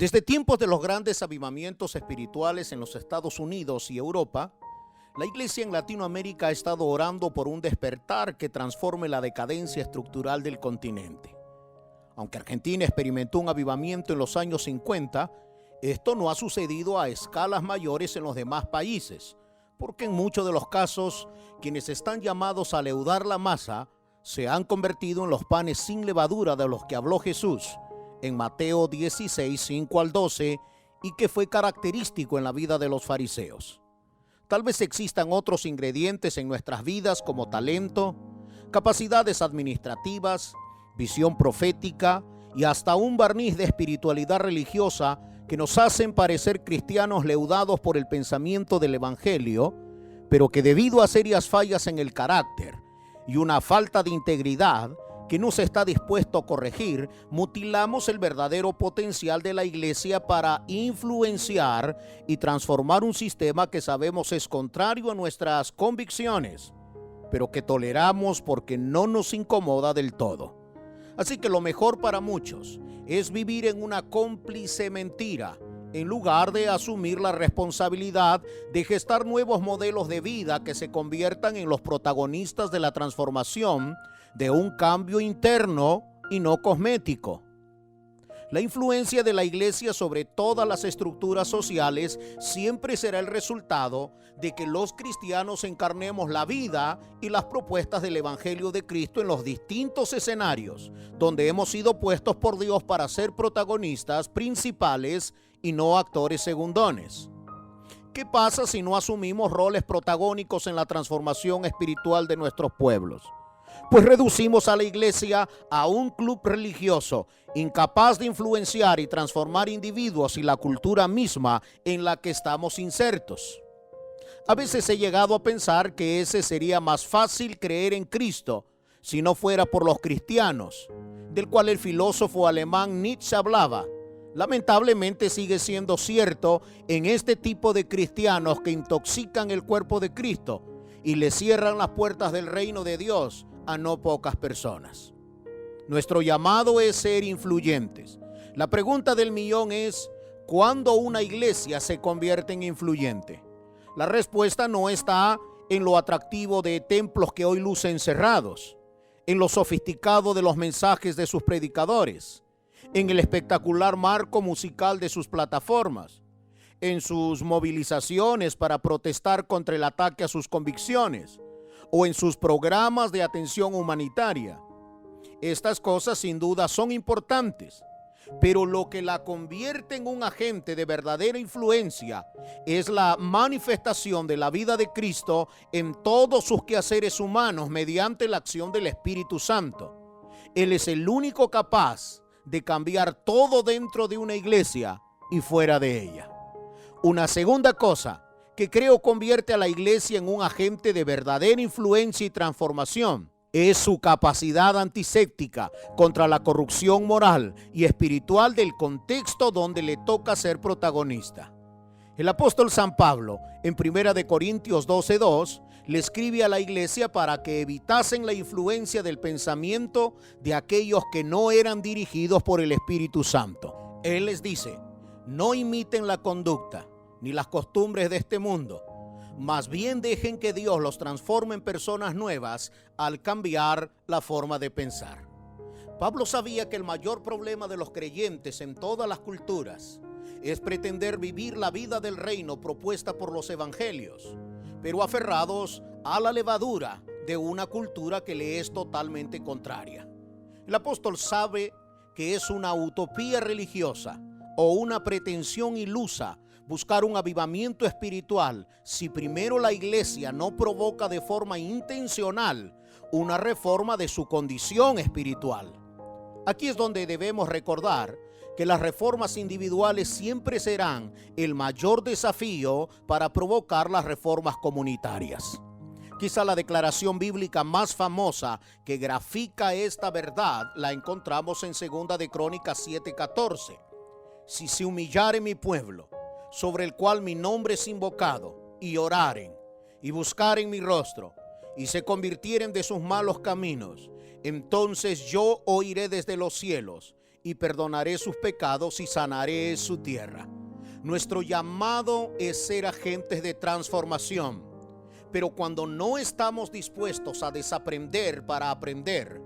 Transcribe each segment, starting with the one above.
Desde tiempos de los grandes avivamientos espirituales en los Estados Unidos y Europa, la Iglesia en Latinoamérica ha estado orando por un despertar que transforme la decadencia estructural del continente. Aunque Argentina experimentó un avivamiento en los años 50, esto no ha sucedido a escalas mayores en los demás países, porque en muchos de los casos, quienes están llamados a leudar la masa se han convertido en los panes sin levadura de los que habló Jesús en Mateo 16, 5 al 12, y que fue característico en la vida de los fariseos. Tal vez existan otros ingredientes en nuestras vidas como talento, capacidades administrativas, visión profética y hasta un barniz de espiritualidad religiosa que nos hacen parecer cristianos leudados por el pensamiento del Evangelio, pero que debido a serias fallas en el carácter y una falta de integridad que no se está dispuesto a corregir, mutilamos el verdadero potencial de la iglesia para influenciar y transformar un sistema que sabemos es contrario a nuestras convicciones, pero que toleramos porque no nos incomoda del todo. Así que lo mejor para muchos es vivir en una cómplice mentira, en lugar de asumir la responsabilidad de gestar nuevos modelos de vida que se conviertan en los protagonistas de la transformación de un cambio interno y no cosmético. La influencia de la iglesia sobre todas las estructuras sociales siempre será el resultado de que los cristianos encarnemos la vida y las propuestas del Evangelio de Cristo en los distintos escenarios donde hemos sido puestos por Dios para ser protagonistas principales y no actores segundones. ¿Qué pasa si no asumimos roles protagónicos en la transformación espiritual de nuestros pueblos? Pues reducimos a la iglesia a un club religioso, incapaz de influenciar y transformar individuos y la cultura misma en la que estamos insertos. A veces he llegado a pensar que ese sería más fácil creer en Cristo si no fuera por los cristianos, del cual el filósofo alemán Nietzsche hablaba. Lamentablemente sigue siendo cierto en este tipo de cristianos que intoxican el cuerpo de Cristo y le cierran las puertas del reino de Dios a no pocas personas. Nuestro llamado es ser influyentes. La pregunta del millón es: ¿cuándo una iglesia se convierte en influyente? La respuesta no está en lo atractivo de templos que hoy lucen cerrados, en lo sofisticado de los mensajes de sus predicadores, en el espectacular marco musical de sus plataformas, en sus movilizaciones para protestar contra el ataque a sus convicciones, o en sus programas de atención humanitaria. Estas cosas sin duda son importantes, pero lo que la convierte en un agente de verdadera influencia es la manifestación de la vida de Cristo en todos sus quehaceres humanos mediante la acción del Espíritu Santo. Él es el único capaz de cambiar todo dentro de una iglesia y fuera de ella. Una segunda cosa que creo convierte a la iglesia en un agente de verdadera influencia y transformación es su capacidad antiséptica contra la corrupción moral y espiritual del contexto donde le toca ser protagonista. El apóstol San Pablo, en 1 Corintios 12:2, le escribe a la iglesia para que evitasen la influencia del pensamiento de aquellos que no eran dirigidos por el Espíritu Santo. Él les dice: no imiten la conducta ni las costumbres de este mundo, más bien dejen que Dios los transforme en personas nuevas al cambiar la forma de pensar. Pablo sabía que el mayor problema de los creyentes en todas las culturas es pretender vivir la vida del reino propuesta por los evangelios, pero aferrados a la levadura de una cultura que le es totalmente contraria. El apóstol sabe que es una utopía religiosa o una pretensión ilusa buscar un avivamiento espiritual si primero la iglesia no provoca de forma intencional una reforma de su condición espiritual. Aquí es donde debemos recordar que las reformas individuales siempre serán el mayor desafío para provocar las reformas comunitarias. Quizá la declaración bíblica más famosa que grafica esta verdad la encontramos en 2 de Crónicas 7:14. Si se humillare mi pueblo, sobre el cual mi nombre es invocado, y oraren, y buscaren mi rostro, y se convirtieren de sus malos caminos, entonces yo oiré desde los cielos, y perdonaré sus pecados y sanaré su tierra. Nuestro llamado es ser agentes de transformación, pero cuando no estamos dispuestos a desaprender para aprender,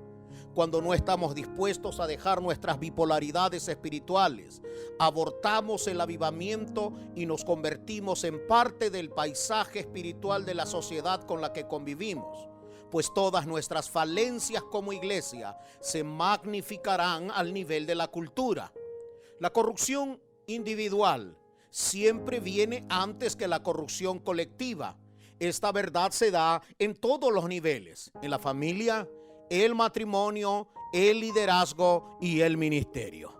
cuando no estamos dispuestos a dejar nuestras bipolaridades espirituales, abortamos el avivamiento y nos convertimos en parte del paisaje espiritual de la sociedad con la que convivimos, pues todas nuestras falencias como iglesia se magnificarán al nivel de la cultura. La corrupción individual siempre viene antes que la corrupción colectiva. Esta verdad se da en todos los niveles, en la familia, el matrimonio, el liderazgo y el ministerio.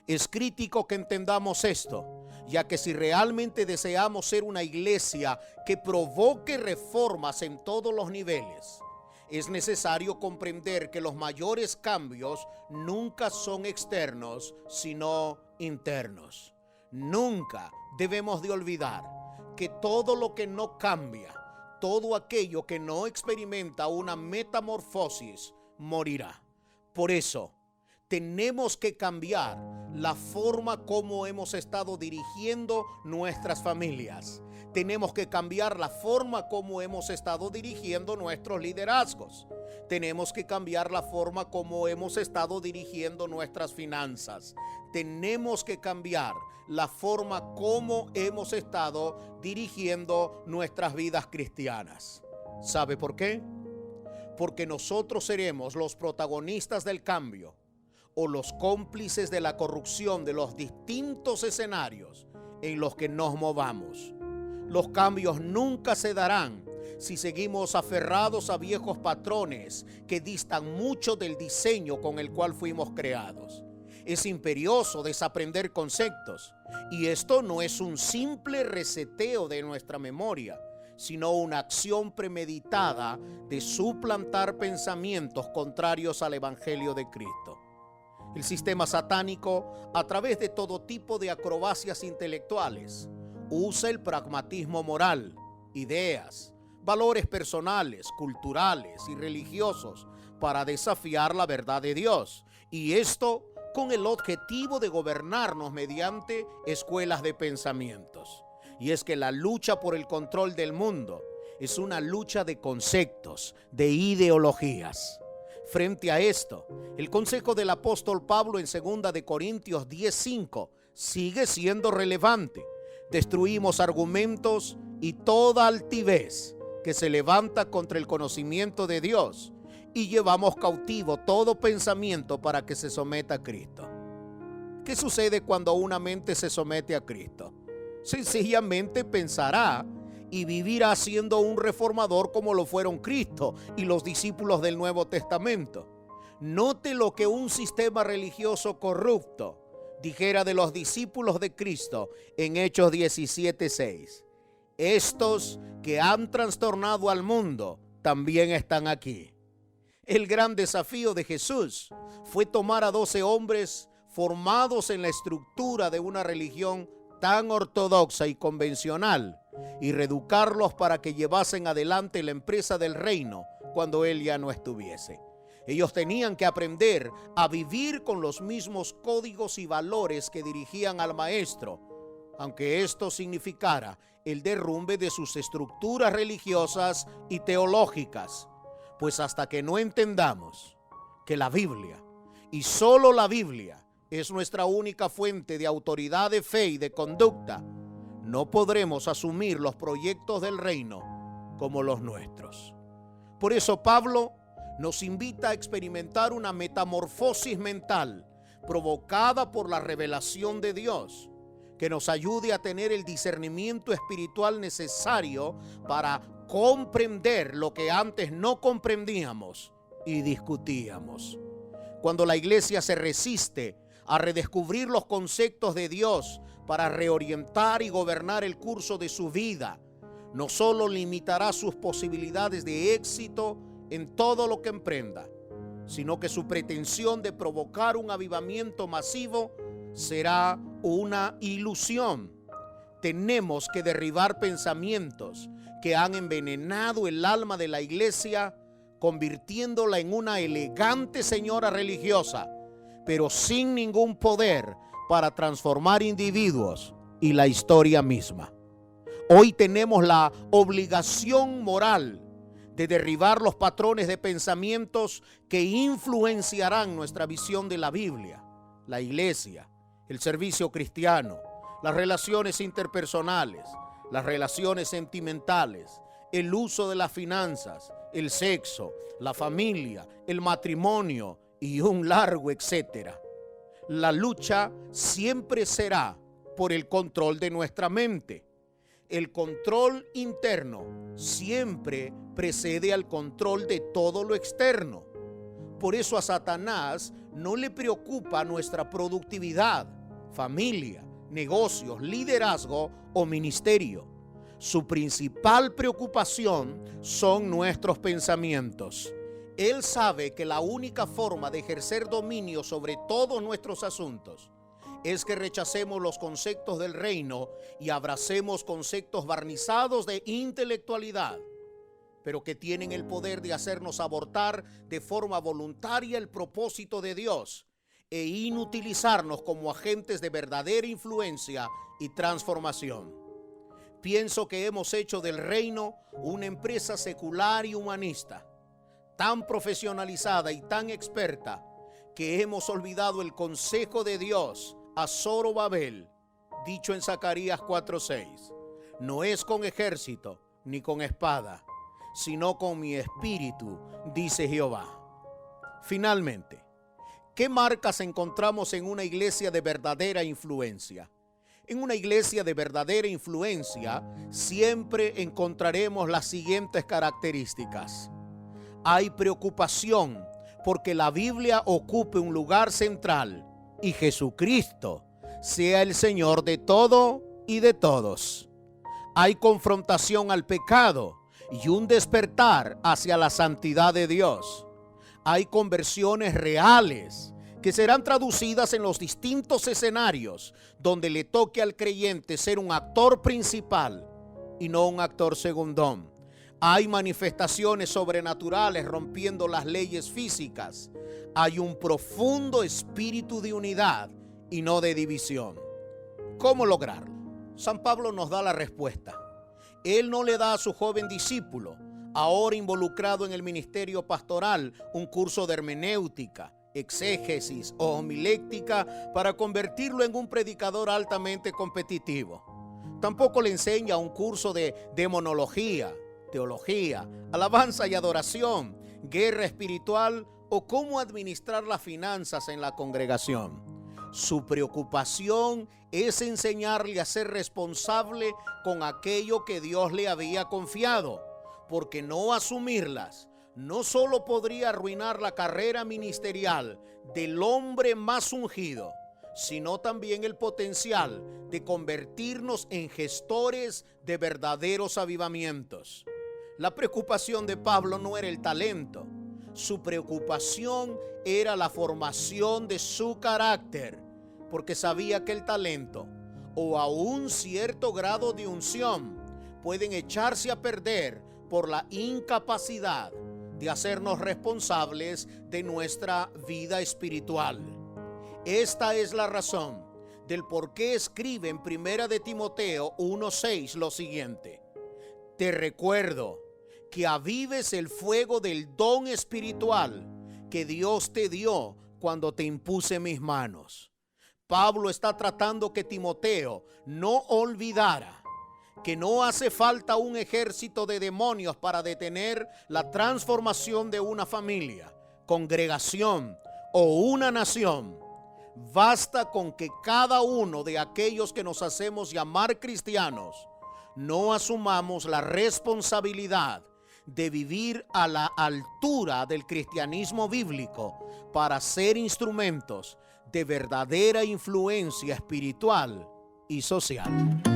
Es crítico que entendamos esto, ya que si realmente deseamos ser una iglesia que provoque reformas en todos los niveles, es necesario comprender que los mayores cambios nunca son externos, sino internos. Nunca debemos de olvidar que todo lo que no cambia, todo aquello que no experimenta una metamorfosis, morirá. Por eso, tenemos que cambiar la forma como hemos estado dirigiendo nuestras familias. Tenemos que cambiar la forma como hemos estado dirigiendo nuestros liderazgos. Tenemos que cambiar la forma como hemos estado dirigiendo nuestras finanzas. Tenemos que cambiar la forma como hemos estado dirigiendo nuestras vidas cristianas. ¿Sabe por qué? Porque nosotros seremos los protagonistas del cambio o los cómplices de la corrupción de los distintos escenarios en los que nos movamos. Los cambios nunca se darán si seguimos aferrados a viejos patrones que distan mucho del diseño con el cual fuimos creados. Es imperioso desaprender conceptos, y esto no es un simple reseteo de nuestra memoria, sino una acción premeditada de suplantar pensamientos contrarios al Evangelio de Cristo. El sistema satánico, a través de todo tipo de acrobacias intelectuales, usa el pragmatismo moral, ideas, valores personales, culturales y religiosos para desafiar la verdad de Dios, y esto con el objetivo de gobernarnos mediante escuelas de pensamientos. Y es que la lucha por el control del mundo es una lucha de conceptos, de ideologías. Frente a esto, el consejo del apóstol Pablo en 2 de Corintios 10:5 sigue siendo relevante. Destruimos argumentos y toda altivez que se levanta contra el conocimiento de Dios, y llevamos cautivo todo pensamiento para que se someta a Cristo. ¿Qué sucede cuando una mente se somete a Cristo? Sencillamente pensará y vivirá siendo un reformador como lo fueron Cristo y los discípulos del Nuevo Testamento. Note lo que un sistema religioso corrupto dijera de los discípulos de Cristo en Hechos 17:6. Estos que han trastornado al mundo también están aquí. El gran desafío de Jesús fue tomar a 12 hombres formados en la estructura de una religión tan ortodoxa y convencional y reeducarlos para que llevasen adelante la empresa del reino cuando él ya no estuviese. Ellos tenían que aprender a vivir con los mismos códigos y valores que dirigían al maestro, aunque esto significara el derrumbe de sus estructuras religiosas y teológicas. Pues hasta que no entendamos que la Biblia, y solo la Biblia, es nuestra única fuente de autoridad de fe y de conducta, no podremos asumir los proyectos del reino como los nuestros. Por eso Pablo nos invita a experimentar una metamorfosis mental provocada por la revelación de Dios, que nos ayude a tener el discernimiento espiritual necesario para comprender lo que antes no comprendíamos y discutíamos. Cuando la iglesia se resiste a redescubrir los conceptos de Dios para reorientar y gobernar el curso de su vida, no solo limitará sus posibilidades de éxito en todo lo que emprenda, sino que su pretensión de provocar un avivamiento masivo será una ilusión. Tenemos que derribar pensamientos que han envenenado el alma de la iglesia, convirtiéndola en una elegante señora religiosa, pero sin ningún poder para transformar individuos y la historia misma. Hoy tenemos la obligación moral de derribar los patrones de pensamientos que influenciarán nuestra visión de la Biblia, la iglesia, el servicio cristiano, las relaciones interpersonales, las relaciones sentimentales, el uso de las finanzas, el sexo, la familia, el matrimonio y un largo etcétera. La lucha siempre será por el control de nuestra mente. El control interno siempre precede al control de todo lo externo. Por eso a Satanás no le preocupa nuestra productividad, familia, negocios, liderazgo o ministerio. Su principal preocupación son nuestros pensamientos. Él sabe que la única forma de ejercer dominio sobre todos nuestros asuntos es que rechacemos los conceptos del reino y abracemos conceptos barnizados de intelectualidad, pero que tienen el poder de hacernos abortar de forma voluntaria el propósito de Dios e inutilizarnos como agentes de verdadera influencia y transformación. Pienso que hemos hecho del reino una empresa secular y humanista, tan profesionalizada y tan experta que hemos olvidado el consejo de Dios a Zorobabel, dicho en Zacarías 4:6. No es con ejército ni con espada, sino con mi espíritu, dice Jehová. Finalmente, ¿qué marcas encontramos en una iglesia de verdadera influencia? En una iglesia de verdadera influencia siempre encontraremos las siguientes características. Hay preocupación porque la Biblia ocupe un lugar central y Jesucristo sea el Señor de todo y de todos. Hay confrontación al pecado y un despertar hacia la santidad de Dios. Hay conversiones reales que serán traducidas en los distintos escenarios donde le toque al creyente ser un actor principal y no un actor segundón. Hay manifestaciones sobrenaturales rompiendo las leyes físicas. Hay un profundo espíritu de unidad y no de división. ¿Cómo lograrlo? San Pablo nos da la respuesta. Él no le da a su joven discípulo, ahora involucrado en el ministerio pastoral, un curso de hermenéutica, exégesis o homilética para convertirlo en un predicador altamente competitivo. Tampoco le enseña un curso de demonología, teología, alabanza y adoración, guerra espiritual o cómo administrar las finanzas en la congregación. Su preocupación es enseñarle a ser responsable con aquello que Dios le había confiado, porque no asumirlas no solo podría arruinar la carrera ministerial del hombre más ungido, sino también el potencial de convertirnos en gestores de verdaderos avivamientos. La preocupación de Pablo no era el talento, su preocupación era la formación de su carácter, porque sabía que el talento o aún cierto grado de unción pueden echarse a perder por la incapacidad de hacernos responsables de nuestra vida espiritual. Esta es la razón del por qué escribe en 1 de Timoteo 1:6 lo siguiente: te recuerdo que avives el fuego del don espiritual que Dios te dio cuando te impuse mis manos. Pablo está tratando que Timoteo no olvidara que no hace falta un ejército de demonios para detener la transformación de una familia, congregación o una nación. Basta con que cada uno de aquellos que nos hacemos llamar cristianos no asumamos la responsabilidad de vivir a la altura del cristianismo bíblico para ser instrumentos de verdadera influencia espiritual y social.